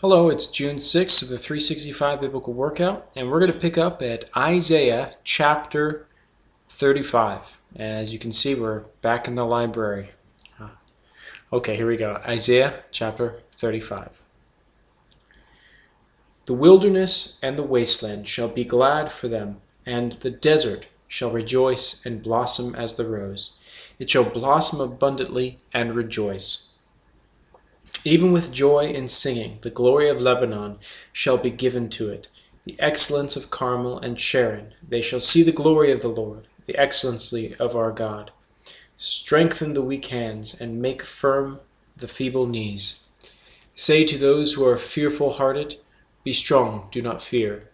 Hello, it's June 6th of the 365 Biblical Workout, and we're going to pick up at Isaiah chapter 35. And as you can see, we're back in the library. Okay, here we go. Isaiah chapter 35. The wilderness and the wasteland shall be glad for them, and the desert shall rejoice and blossom as the rose. It shall blossom abundantly and rejoice. Even with joy and singing, the glory of Lebanon shall be given to it, the excellence of Carmel and Sharon. They shall see the glory of the Lord, the excellency of our God. Strengthen the weak hands, and make firm the feeble knees. Say to those who are fearful-hearted, be strong, do not fear.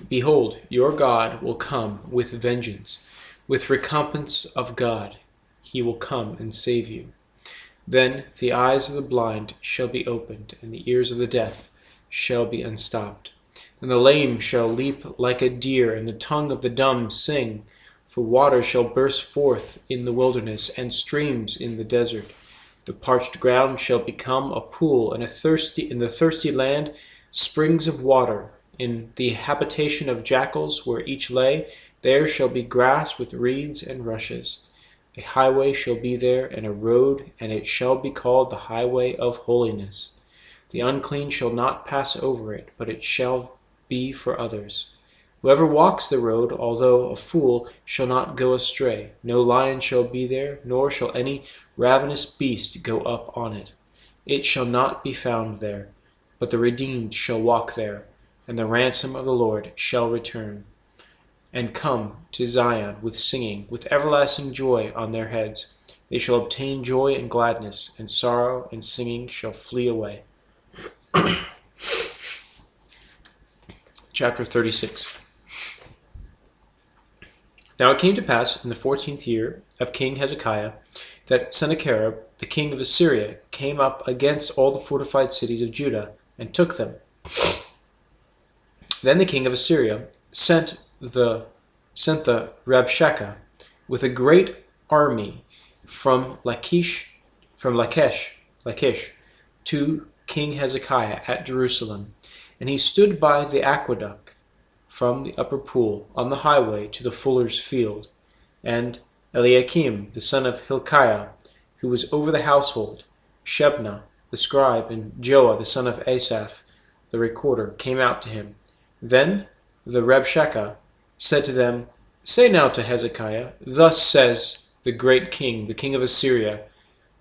Behold, your God will come with vengeance, with recompense of God. He will come and save you. Then the eyes of the blind shall be opened, and the ears of the deaf shall be unstopped. And the lame shall leap like a deer, and the tongue of the dumb sing. For waters shall burst forth in the wilderness, and streams in the desert. The parched ground shall become a pool, and in the thirsty land springs of water. In the habitation of jackals, where each lay, there shall be grass with reeds and rushes. A highway shall be there, and a road, and it shall be called the highway of holiness. The unclean shall not pass over it, but it shall be for others. Whoever walks the road, although a fool, shall not go astray. No lion shall be there, nor shall any ravenous beast go up on it. It shall not be found there, but the redeemed shall walk there, and the ransom of the Lord shall return. And come to Zion with singing, with everlasting joy on their heads. They shall obtain joy and gladness, and sorrow and singing shall flee away. Chapter 36. Now it came to pass in the 14th year of King Hezekiah that Sennacherib, the king of Assyria, came up against all the fortified cities of Judah, and took them. Then the king of Assyria sent the Rabshakeh with a great army from Lachish to King Hezekiah at Jerusalem. And he stood by the aqueduct from the upper pool on the highway to the fuller's field. And Eliakim, the son of Hilkiah, who was over the household, Shebna, the scribe, and Joah, the son of Asaph, the recorder, came out to him. Then the Rabshakeh said to them, Say now to Hezekiah, Thus says the great king, the king of Assyria,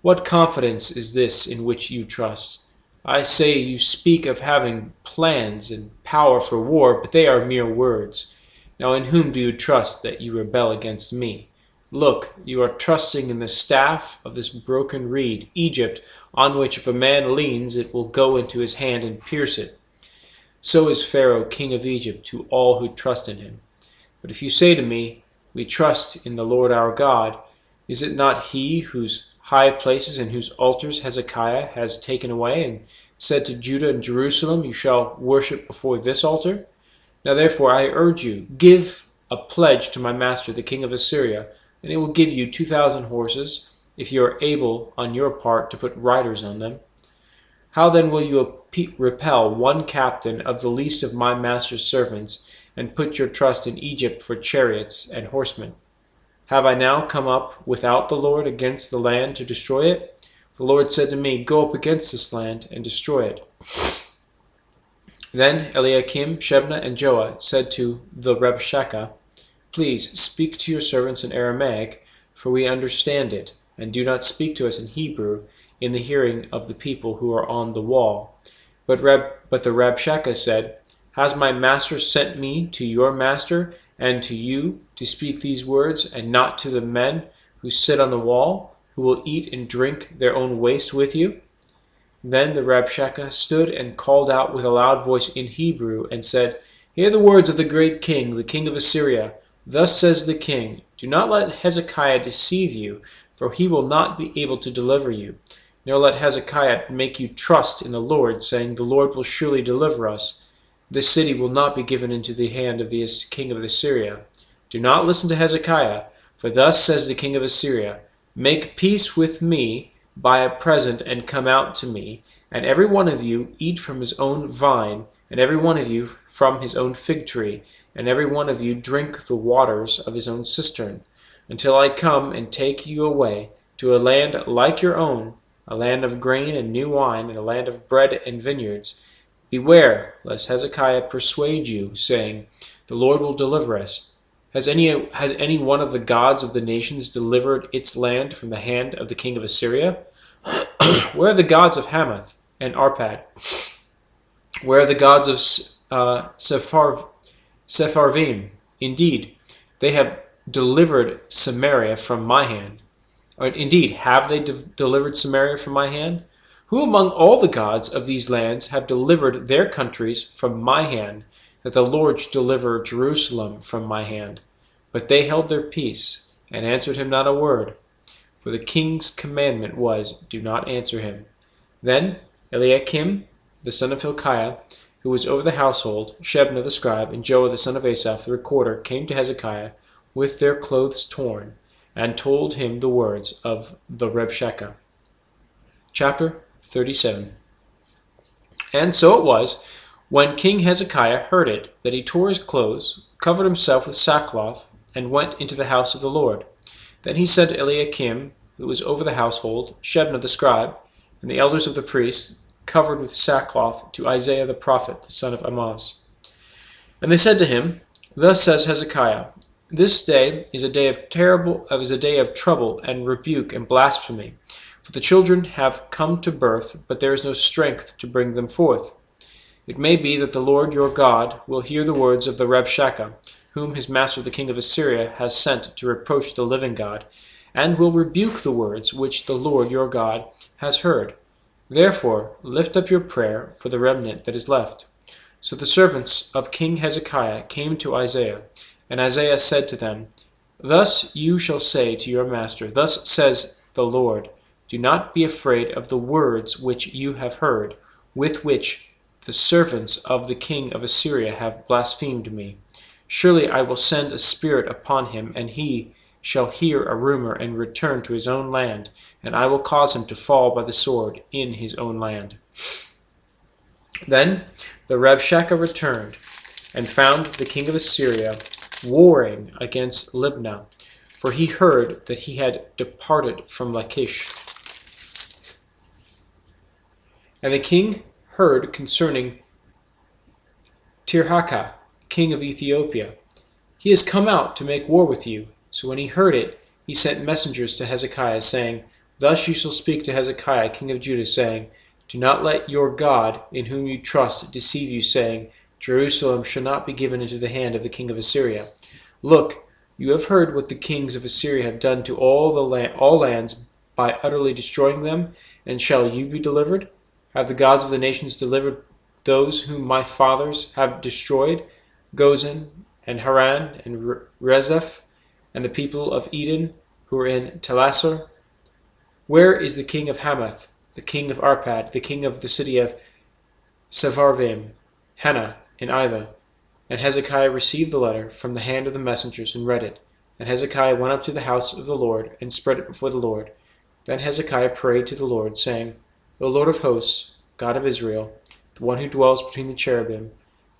What confidence is this in which you trust? I say you speak of having plans and power for war, but they are mere words. Now in whom do you trust that you rebel against me? Look, you are trusting in the staff of this broken reed, Egypt, on which if a man leans, it will go into his hand and pierce it. So is Pharaoh, king of Egypt, to all who trust in him. But if you say to me, We trust in the Lord our God, is it not he whose high places and whose altars Hezekiah has taken away, and said to Judah and Jerusalem, You shall worship before this altar? Now therefore I urge you, give a pledge to my master the king of Assyria, and it will give you 2,000 horses, if you are able on your part to put riders on them. How then will you repel one captain of the least of my master's servants, and put your trust in Egypt for chariots and horsemen? Have I now come up without the Lord against the land to destroy it? The Lord said to me, Go up against this land and destroy it. Then Eliakim, Shebna, and Joah said to the Rabshakeh, Please speak to your servants in Aramaic, for we understand it, and do not speak to us in Hebrew, in the hearing of the people who are on the wall. But the Rabshakeh said, Has my master sent me to your master and to you to speak these words, and not to the men who sit on the wall, who will eat and drink their own waste with you? Then the Rabshakeh stood and called out with a loud voice in Hebrew, and said, Hear the words of the great king, the king of Assyria. Thus says the king, Do not let Hezekiah deceive you, for he will not be able to deliver you. Nor let Hezekiah make you trust in the Lord, saying, The Lord will surely deliver us. This city will not be given into the hand of the king of Assyria. Do not listen to Hezekiah, for thus says the king of Assyria, Make peace with me, buy a present and come out to me, and every one of you eat from his own vine, and every one of you from his own fig tree, and every one of you drink the waters of his own cistern, until I come and take you away to a land like your own, a land of grain and new wine, and a land of bread and vineyards. Beware, lest Hezekiah persuade you, saying, The Lord will deliver us. Has any one of the gods of the nations delivered its land from the hand of the king of Assyria? Where are the gods of Hamath and Arpad? Where are the gods of Sepharvaim? Indeed, they have delivered Samaria from my hand. Or, indeed, have they delivered Samaria from my hand? Who among all the gods of these lands have delivered their countries from my hand, that the Lord should deliver Jerusalem from my hand? But they held their peace, and answered him not a word. For the king's commandment was, Do not answer him. Then Eliakim, the son of Hilkiah, who was over the household, Shebna the scribe, and Joah the son of Asaph the recorder, came to Hezekiah with their clothes torn, and told him the words of the Rabshakeh. Chapter 37. And so it was, when King Hezekiah heard it, that he tore his clothes, covered himself with sackcloth, and went into the house of the Lord. Then he sent Eliakim, who was over the household, Shebna the scribe, and the elders of the priests, covered with sackcloth, to Isaiah the prophet, the son of Amoz. And they said to him, Thus says Hezekiah, This day is a day of trouble and rebuke and blasphemy. For the children have come to birth, but there is no strength to bring them forth. It may be that the Lord your God will hear the words of the Rabshakeh, whom his master the king of Assyria has sent to reproach the living God, and will rebuke the words which the Lord your God has heard. Therefore lift up your prayer for the remnant that is left. So the servants of King Hezekiah came to Isaiah, and Isaiah said to them, Thus you shall say to your master, Thus says the Lord, Do not be afraid of the words which you have heard, with which the servants of the king of Assyria have blasphemed me. Surely I will send a spirit upon him, and he shall hear a rumor and return to his own land, and I will cause him to fall by the sword in his own land. Then the Rabshakeh returned, and found the king of Assyria warring against Libnah, for he heard that he had departed from Lachish. And the king heard concerning Tirhakah, king of Ethiopia. He has come out to make war with you. So when he heard it, he sent messengers to Hezekiah, saying, Thus you shall speak to Hezekiah, king of Judah, saying, Do not let your God, in whom you trust, deceive you, saying, Jerusalem shall not be given into the hand of the king of Assyria. Look, you have heard what the kings of Assyria have done to all lands by utterly destroying them, and shall you be delivered? Have the gods of the nations delivered those whom my fathers have destroyed, Gozan and Haran and Rezeph, and the people of Eden who are in Telassar? Where is the king of Hamath, the king of Arpad, the king of the city of Sepharvaim, Hena, and Ivah? And Hezekiah received the letter from the hand of the messengers and read it. And Hezekiah went up to the house of the Lord and spread it before the Lord. Then Hezekiah prayed to the Lord, saying, O Lord of hosts, God of Israel, the one who dwells between the cherubim,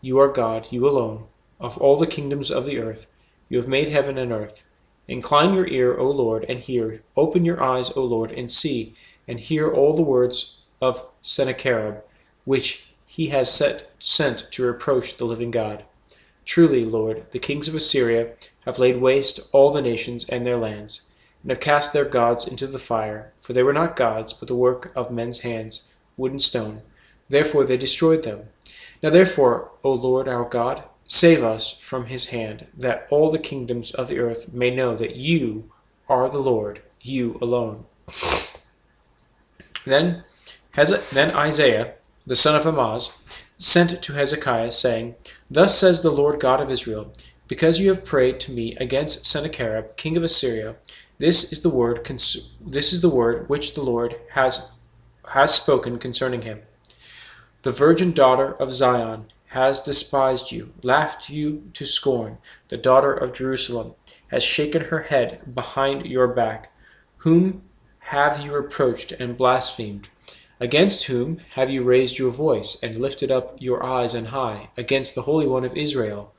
you are God, you alone, of all the kingdoms of the earth. You have made heaven and earth. Incline your ear, O Lord, and hear. Open your eyes, O Lord, and see, and hear all the words of Sennacherib, which he has sent to reproach the living God. Truly, Lord, the kings of Assyria have laid waste all the nations and their lands, and have cast their gods into the fire, for they were not gods, but the work of men's hands, wood and stone. Therefore they destroyed them. Now therefore, O Lord our God, save us from his hand, that all the kingdoms of the earth may know that you are the Lord, you alone. Then Isaiah, the son of Amoz, sent to Hezekiah, saying, Thus says the Lord God of Israel, because you have prayed to me against Sennacherib, king of Assyria, this is the word which the Lord has spoken concerning him. The virgin daughter of Zion has despised you, laughed you to scorn. The daughter of Jerusalem has shaken her head behind your back. Whom have you reproached and blasphemed? Against whom have you raised your voice, and lifted up your eyes on high? Against the Holy One of Israel.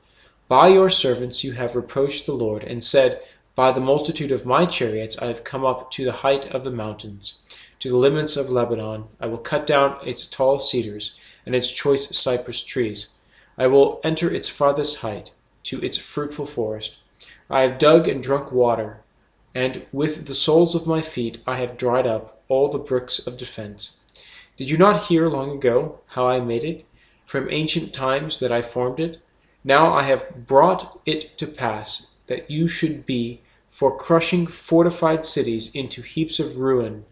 By your servants you have reproached the Lord, and said, By the multitude of my chariots I have come up to the height of the mountains. To the limits of Lebanon I will cut down its tall cedars, and its choice cypress trees. I will enter its farthest height, to its fruitful forest. I have dug and drunk water, and with the soles of my feet I have dried up all the brooks of defense. Did you not hear long ago how I made it, from ancient times that I formed it? Now I have brought it to pass that you should be for crushing fortified cities into heaps of ruins.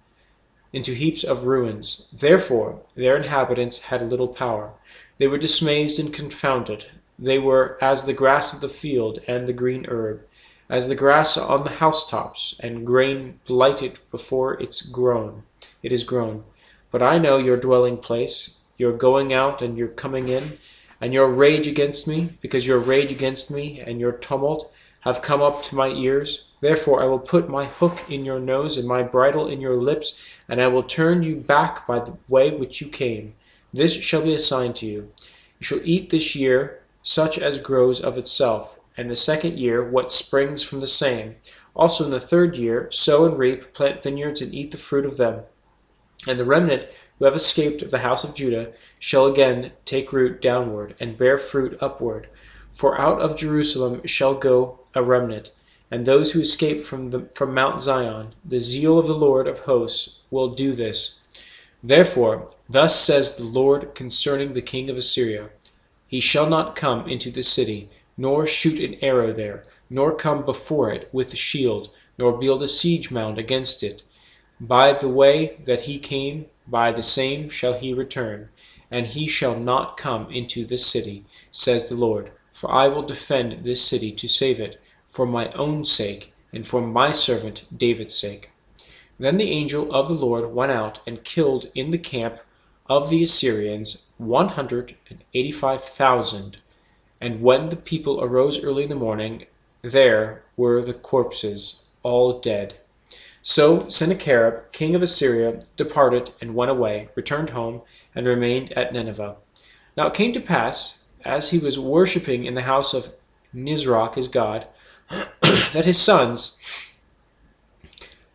Therefore their inhabitants had little power. They were dismayed and confounded. They were as the grass of the field and the green herb, as the grass on the housetops, and grain blighted before it is grown. But I know your dwelling place, your going out and your coming in, and your rage against me, because your rage against me and your tumult have come up to my ears. Therefore I will put my hook in your nose and my bridle in your lips, and I will turn you back by the way which you came. This shall be a sign to you. You shall eat this year such as grows of itself, and the second year what springs from the same. Also in the third year sow and reap, plant vineyards, and eat the fruit of them. And the remnant who have escaped of the house of Judah shall again take root downward, and bear fruit upward. For out of Jerusalem shall go a remnant, and those who escape from Mount Zion. The zeal of the Lord of hosts will do this. Therefore thus says the Lord concerning the king of Assyria, He shall not come into the city, nor shoot an arrow there, nor come before it with a shield, nor build a siege mound against it. By the way that he came, by the same shall he return, and he shall not come into this city, says the Lord. For I will defend this city to save it, for my own sake, and for my servant David's sake. Then the angel of the Lord went out and killed in the camp of the Assyrians 185,000. And when the people arose early in the morning, there were the corpses, all dead. So Sennacherib, king of Assyria, departed and went away, returned home, and remained at Nineveh. Now it came to pass, as he was worshipping in the house of Nisroch his god, that his sons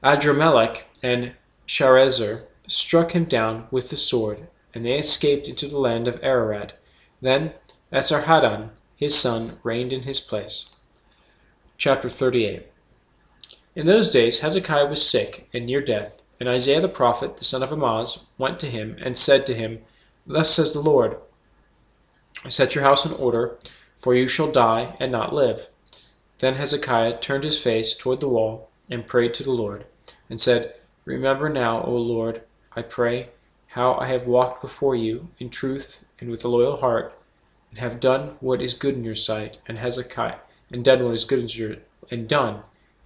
Adramelech and Sharezer struck him down with the sword, and they escaped into the land of Ararat. Then Esarhaddon his son reigned in his place. Chapter 38. In those days Hezekiah was sick and near death, and Isaiah the prophet, the son of Amoz, went to him and said to him, Thus says the Lord, Set your house in order, for you shall die and not live. Then Hezekiah turned his face toward the wall and prayed to the Lord, and said, Remember now, O Lord, I pray, how I have walked before you in truth and with a loyal heart, and have done what is good in your sight. And Hezekiah, and done what is good in your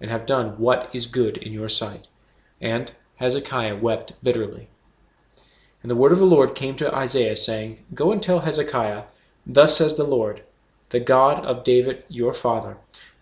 and have done what is good in your sight. And Hezekiah wept bitterly. And the word of the Lord came to Isaiah, saying, Go and tell Hezekiah, Thus says the Lord, the God of David your father,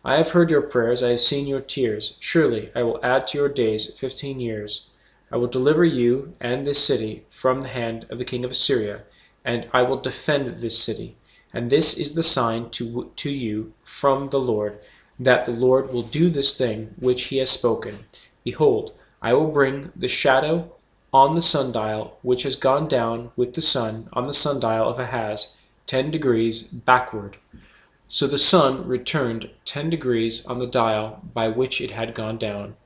I have heard your prayers, I have seen your tears. Surely I will add to your days 15 years. I will deliver you and this city from the hand of the king of Assyria, and I will defend this city. And this is the sign to you from the Lord, that the Lord will do this thing which he has spoken. Behold, I will bring the shadow on the sundial, which has gone down with the sun on the sundial of Ahaz, 10 degrees backward. So the sun returned 10 degrees on the dial by which it had gone down.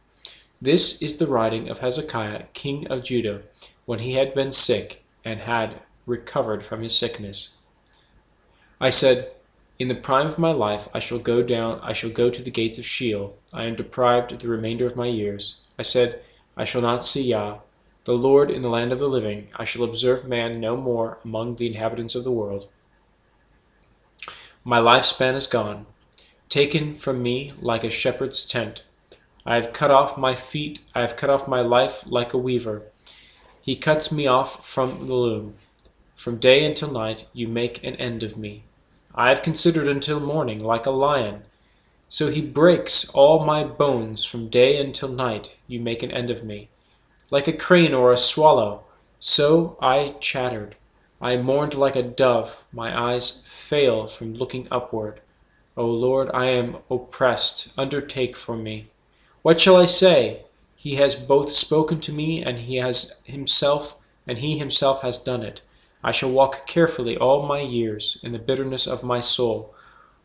This is the writing of Hezekiah, king of Judah, when he had been sick and had recovered from his sickness. I said, In the prime of my life I shall go to the gates of Sheol. I am deprived of the remainder of my years. I said, I shall not see Yah, the Lord, in the land of the living. I shall observe man no more among the inhabitants of the world. My lifespan is gone, taken from me like a shepherd's tent. I have cut off my life like a weaver. He cuts me off from the loom. From day until night you make an end of me. I have considered until morning like a lion. So he breaks all my bones. From day until night you make an end of me. Like a crane or a swallow, so I chattered. I mourned like a dove, my eyes fail from looking upward. O Lord, I am oppressed, undertake for me. What shall I say? He has both spoken to me, and he himself has done it. I shall walk carefully all my years in the bitterness of my soul.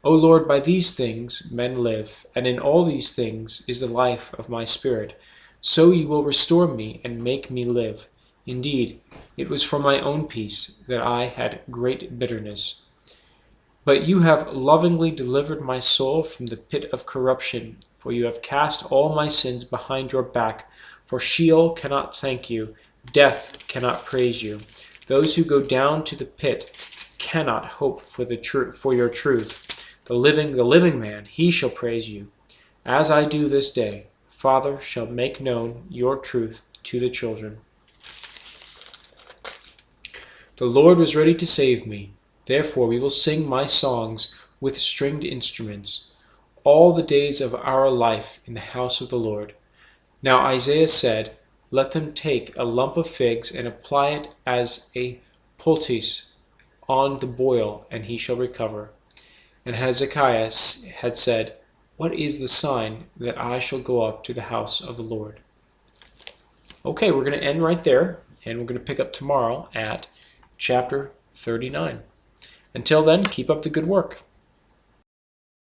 O Lord, by these things men live, and in all these things is the life of my spirit. So you will restore me and make me live. Indeed, it was for my own peace that I had great bitterness. But you have lovingly delivered my soul from the pit of corruption, for you have cast all my sins behind your back. For Sheol cannot thank you, death cannot praise you. Those who go down to the pit cannot hope for your truth. The living man, he shall praise you. As I do this day, Father shall make known your truth to the children. The Lord was ready to save me. Therefore we will sing my songs with stringed instruments all the days of our life in the house of the Lord. Now Isaiah said, Let them take a lump of figs and apply it as a poultice on the boil, and he shall recover. And Hezekiah had said, What is the sign that I shall go up to the house of the Lord? Okay, we're going to end right there, and we're going to pick up tomorrow at chapter 39. Until then, keep up the good work.